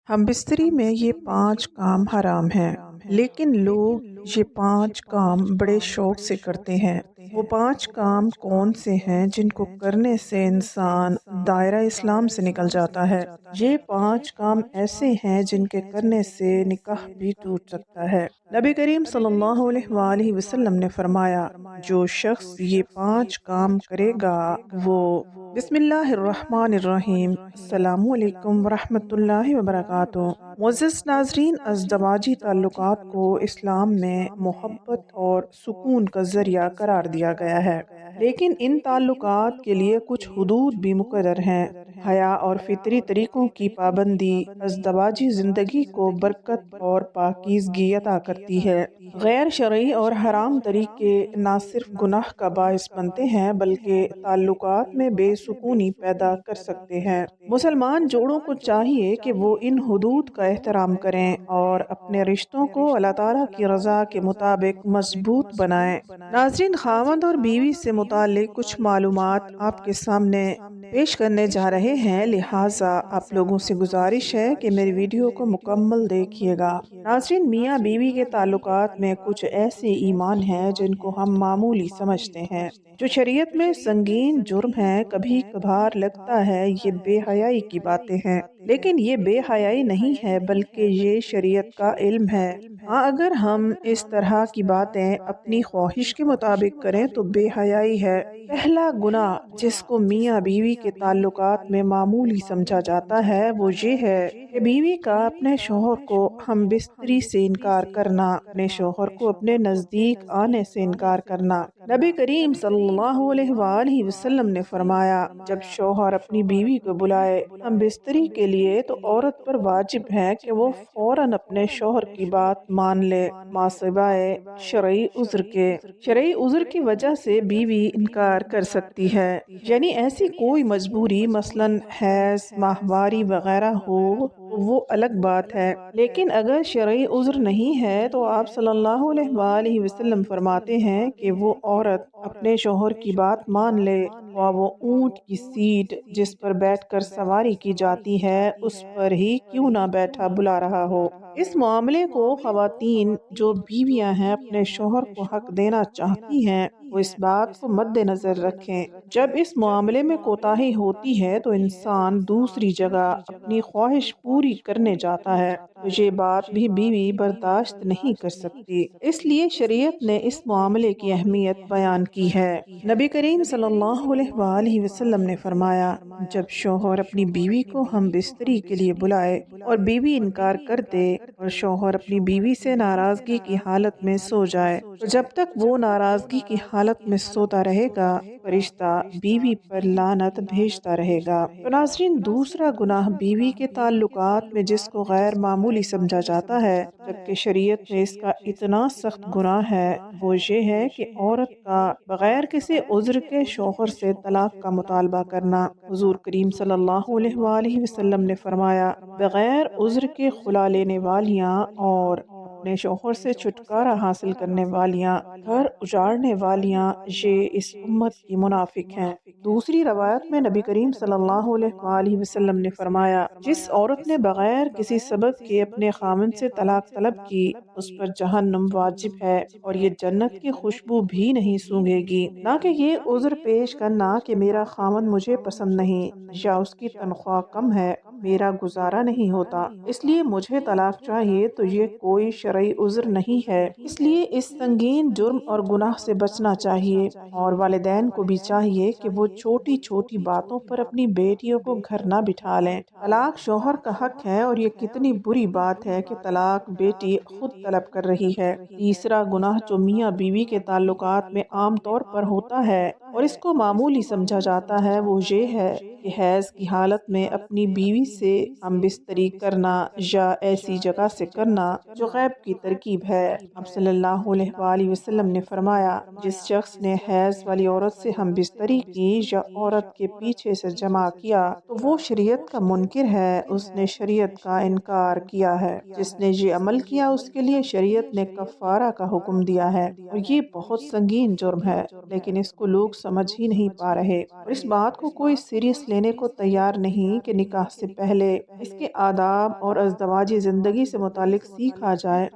हम बिस्तरी में ये 5 काम हराम हैं, लेकिन लोग ये 5 काम बड़े शौक से करते हैं। वो 5 काम कौन से हैं जिनको करने से इंसान दायरा इस्लाम से निकल जाता है? ये 5 काम ऐसे हैं जिनके करने से निकाह भी टूट सकता है। नबी करीम सल्लल्लाहु अलैहि वसल्लम ने फरमाया, जो शख्स ये 5 काम करेगा वो बिस्मिल्लाहिर्रहमानिर्रहीम अस्सलामु अलैकुम वरहमतुल्लाहि वबरकातुहू। मुअज़्ज़ज़ नाज़रीन, अज़दवाजी ताल्लुकात को इस्लाम में मोहब्बत और सुकून का ज़रिया करार दिया गया है, लेकिन इन ताल्लुकात के लिए कुछ हुदूद भी मुक़र्रर हैं। हया और फितरी तरीक़ों की पाबंदी अज़दवाजी ज़िंदगी को बरकत और पाकीज़गी अता करती है। गैर शरई और हराम तरीके न सिर्फ गुनाह का बाइस बनते हैं बल्कि ताल्लुकात में बेसुकूनी पैदा कर सकते हैं। मुसलमान जोड़ों को चाहिए कि वो इन हुदूद का एहतराम करें और अपने रिश्तों को अल्लाह ताला की रज़ा के मुताबिक मजबूत बनाएं। नाज़रीन, खावंद और बीवी से मुताल्लिक कुछ मालूमात आपके सामने पेश करने जा रहे हैं, लिहाजा आप लोगों से गुजारिश है कि मेरी वीडियो को मुकम्मल देखिएगा। नाज़रीन, मियाँ बीवी के ताल्लुकात में कुछ ऐसे ईमान हैं जिनको हम मामूली समझते हैं, जो शरीयत में संगीन जुर्म है। कभी कभार लगता है ये बेहयाई की बातें हैं, लेकिन ये बेहयाई नहीं है बल्कि ये शरीयत का इल्म है। हाँ, अगर हम इस तरह की बातें अपनी ख्वाहिश के मुताबिक करें तो बेहयाई है। पहला गुनाह जिसको मियाँ बीवी के ताल्लुकात में मामूली समझा जाता है वो ये है कि बीवी का अपने शोहर को हम बिस्तरी से इनकार करना, अपने शोहर को अपने नज़दीक आने से इनकार करना। नबी करीम सल्लल्लाहु अलैहि वसल्लम ने फरमाया, जब शोहर अपनी बीवी को बुलाए हम बिस्तरी के लिए तो औरत पर वाजिब है कि वो फौरन अपने शोहर की बात मान ले, मासिवाए शरई उज़्र के। शरई उज़्र की वजह से बीवी इनकार कर सकती है, यानी ऐसी कोई मजबूरी मसलन हैज़, माहवारी वगैरह हो तो वो अलग बात है। लेकिन अगर शरई उज़्र नहीं है तो आप सल्लल्लाहु अलैहि वसल्लम फरमाते हैं कि वो औरत अपने शोहर की बात मान ले, और वो ऊँट की सीट जिस पर बैठकर सवारी की जाती है उस पर ही क्यों ना बैठा बुला रहा हो। इस मामले को ख़वातीन जो बीवियां हैं अपने शोहर को हक देना चाहती हैं वो इस बात को मद्देनज़र रखें, जब इस मामले में कोताही होती है तो इंसान दूसरी जगह अपनी ख्वाहिश पूरी करने जाता है, तो ये बात भी बीवी बर्दाश्त नहीं कर सकती। इसलिए शरीयत ने इस मामले की अहमियत बयान की है। नबी करीम सल्लल्लाहु अलैहि वसल्लम ने फरमाया, जब शोहर अपनी बीवी को हम बिस्तरी के लिए बुलाए और बीवी इनकार कर दे और शोहर अपनी बीवी से नाराजगी की हालत में सो जाए, तो जब तक वो नाराजगी की हालत में सोता रहेगा फरिश्ता बीवी पर लानत भेजता रहेगा। तो नाज़रीन, दूसरा गुनाह बीवी के ताल्लुकात में जिसको गैर मामूली समझा जाता है जबकि शरीयत में इसका इतना सख्त गुनाह है वो ये है कि औरत का बगैर किसी उज़्र के शौहर से तलाक का मुतालबा करना। हुज़ूर करीम सल्लल्लाहु अलैहि वसल्लम ने फरमाया, बगैर उज़्र के खुला लेने वालियाँ और अपने शौहर से छुटकारा हासिल करने वालियाँ, घर उजाड़ने वालियाँ, ये इस उम्मत की मुनाफिक हैं। दूसरी रवायत में नबी करीम सल्लल्लाहु अलैहि वसल्लम ने फरमाया, जिस औरत ने बगैर किसी सबब के अपने खामन से तलाक तलब की उस पर जहन्नम वाजिब है और ये जन्नत की खुशबू भी नहीं सूंघेगी। ना कि ये उज़्र पेश करना कि मेरा खामन मुझे पसंद नहीं या उसकी तनख्वाह कम है, मेरा गुजारा नहीं होता, इसलिए मुझे तलाक चाहिए, तो ये कोई शरई उज़्र नहीं है। इसलिए इस संगीन जुर्म और गुनाह से बचना चाहिए और वालिदैन को भी चाहिए कि वो छोटी छोटी बातों पर अपनी बेटियों को घर ना बिठा लें। तलाक शोहर का हक है और ये कितनी बुरी बात है कि तलाक बेटी खुद तलब कर रही है। तीसरा गुनाह जो मियाँ बीवी के ताल्लुकात में आम तौर पर होता है और इसको मामूली समझा जाता है वो ये है कि हैज़ की हालत में अपनी बीवी से हम बिस्तरी करना या ऐसी जगह से करना जो गैब की तरकीब है। अब सल्लल्लाहु अलैहि वसल्लम ने फरमाया, जिस शख्स ने हैज़ वाली औरत से हम बिस्तरी की या औरत के पीछे से जमा किया तो वो शरीयत का मुनकिर है, उसने शरीयत का इनकार किया है। जिसने ये अमल किया उसके लिए शरीयत ने कफ़ारा का हुक्म दिया है और ये बहुत संगीन जुर्म है, लेकिन इसको लोग समझ ही नहीं पा रहे और इस बात को कोई सीरियस लेने को तैयार नहीं कि निकाह से پہلے اس کے آداب اور ازدواجی زندگی سے متعلق سیکھا جائے۔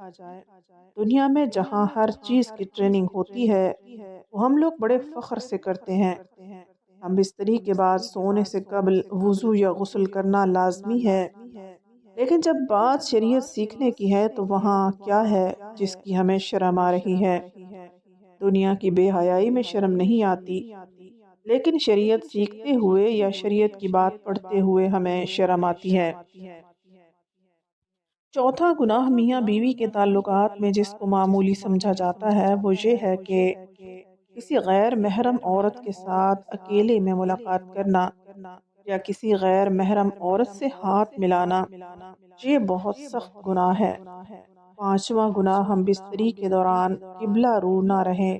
دنیا میں جہاں ہر چیز کی ٹریننگ ہوتی ہے وہ ہم لوگ بڑے فخر سے کرتے ہیں۔ ہم بستری کے بعد سونے سے قبل وضو یا غسل کرنا لازمی ہے، لیکن جب بات شریعت سیکھنے کی ہے تو وہاں کیا ہے جس کی ہمیں شرم آ رہی ہے؟ دنیا کی بے حیائی میں شرم نہیں آتی، لیکن شریعت سیکھتے ہوئے یا شریعت کی بات پڑھتے ہوئے ہمیں شرم آتی ہے۔ چوتھا گناہ میاں بیوی کے تعلقات میں جس کو معمولی سمجھا جاتا ہے وہ یہ ہے کہ کسی غیر محرم عورت کے ساتھ اکیلے میں ملاقات کرنا یا کسی غیر محرم عورت سے ہاتھ ملانا، یہ بہت سخت گناہ ہے۔ پانچواں گناہ، ہم بستری کے دوران قبلہ رو نہ رہیں۔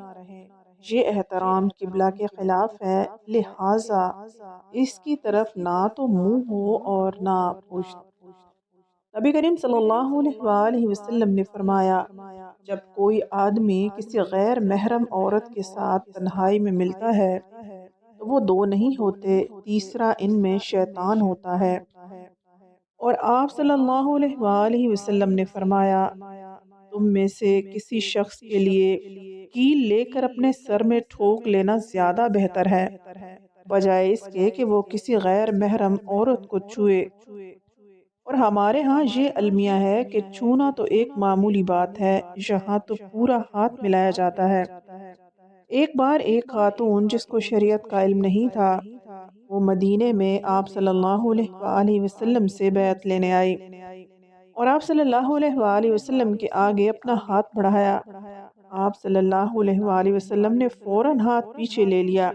یہ احترام قبلہ کے خلاف ہے، لہٰذا اس کی طرف نہ تو منہ ہو اور نہ پشت۔ نبی کریم صلی اللہ علیہ وآلہ وسلم نے فرمایا، جب کوئی آدمی کسی غیر محرم عورت کے ساتھ تنہائی میں ملتا ہے تو وہ دو نہیں ہوتے، تیسرا ان میں شیطان ہوتا ہے۔ اور آپ صلی اللہ علیہ وآلہ وسلم نے فرمایا، تم میں سے کسی شخص کے لیے کیل لے کر اپنے سر میں ٹھوک لینا زیادہ بہتر ہے بجائے اس کے کہ وہ کسی غیر محرم عورت کو چھوئے۔ اور ہمارے ہاں یہ المیہ ہے کہ چھونا تو ایک معمولی بات ہے، یہاں تو پورا ہاتھ ملایا جاتا ہے۔ ایک بار ایک خاتون جس کو شریعت کا علم نہیں تھا، وہ مدینے میں آپ صلی اللہ علیہ وآلہ وسلم سے بیعت لینے آئی اور آپ صلی اللہ علیہ وآلہ وسلم کے آگے اپنا ہاتھ بڑھایا۔ آپ صلی اللہ علیہ وآلہ وسلم نے فوراً ہاتھ پیچھے لے لیا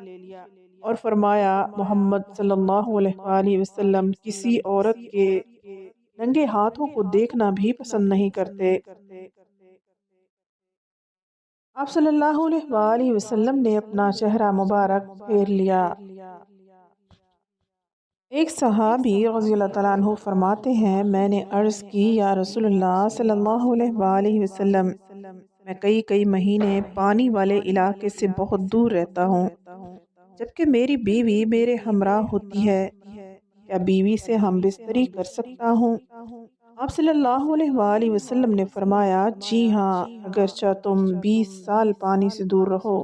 اور فرمایا، محمد صلی اللہ علیہ وآلہ وسلم کسی عورت کے ننگے ہاتھوں کو دیکھنا بھی پسند نہیں کرتے۔ آپ صلی اللہ علیہ وآلہ وسلم نے اپنا چہرہ مبارک پھیر لیا۔ ایک صحابی رضی اللہ تعالیٰ عنہ فرماتے ہیں، میں نے عرض کی، یا رسول اللہ صلی اللہ علیہ وآلہ وسلم، میں کئی مہینے پانی والے علاقے سے بہت دور رہتا ہوں، جبکہ میری بیوی میرے ہمراہ ہوتی ہے، کیا بیوی سے ہم بستری کر سکتا ہوں؟ آپ صلی اللہ علیہ وآلہ وسلم نے فرمایا، جی ہاں، اگرچہ تم 20 سال پانی سے دور رہو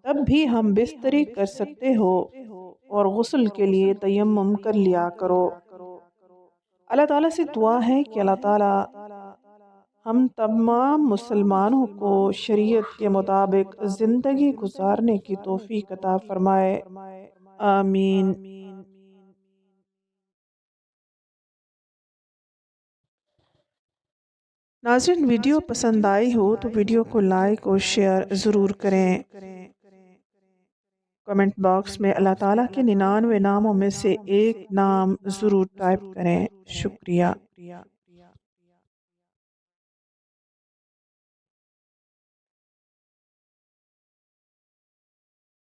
تب بھی ہم بستری کر سکتے ہو، اور غسل کے لیے تیمم کر لیا کرو۔ اللہ تعالیٰ سے دعا ہے کہ اللہ تعالیٰ ہم تمام مسلمانوں کو شریعت کے مطابق زندگی گزارنے کی توفیق عطا فرمائے، آمین۔ ناظرین، ویڈیو پسند آئی ہو تو ویڈیو کو لائک اور شیئر ضرور کریں۔ کمنٹ باکس میں اللہ تعالیٰ کے 99 ناموں میں سے ایک نام ضرور ٹائپ کریں۔ شکریہ۔